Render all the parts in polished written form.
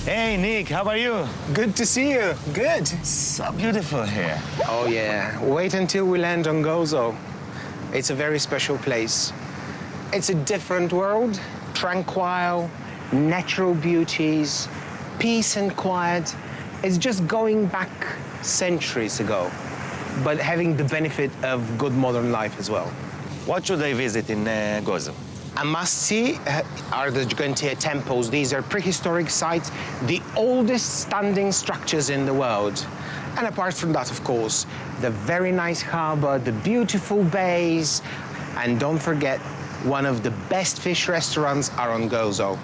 Hey, Nick, how are you? Good to see you. Good. So beautiful here. Oh, yeah. Wait until we land on Gozo. It's a very special place. It's a different world, tranquil, natural beauties, peace and quiet. It's just going back centuries ago, but having the benefit of good modern life as well. What should I visit in Gozo? A must-see are the Gigantea temples. These are prehistoric sites, the oldest standing structures in the world. And apart from that, of course, the very nice harbor, the beautiful bays, and don't forget, one of the best fish restaurants are on Gozo.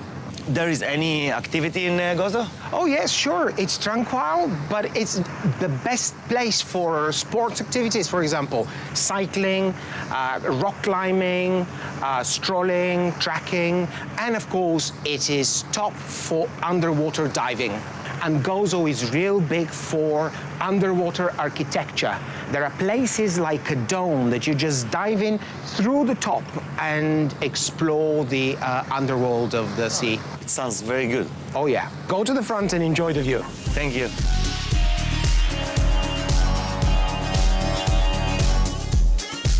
There is any activity in Gozo? Oh, yes, sure. It's tranquil, but it's the best place for sports activities, for example, cycling, rock climbing, strolling, trekking, and of course, it is top for underwater diving. And Gozo is real big for underwater architecture. There are places like a dome that you just dive in through the top and explore the underworld of the sea. It sounds very good. Oh yeah, go to the front and enjoy the view. Thank you.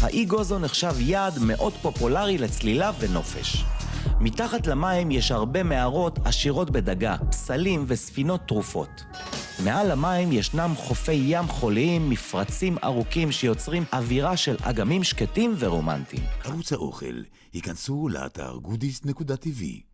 האי גוזו נחשב יעד מאוד פופולרי לצלילה ונופש. מתחת למים יש הרבה מערות עשירות בדגה, פסלים וספינות תרופות. מעל המים ישנם חופי ים חוליים, מפרצים ארוכים שיוצרים אווירה של אגמים שקטים ורומנטיים. ערוץ האוכל, היכנסו לאתר goodies.tv.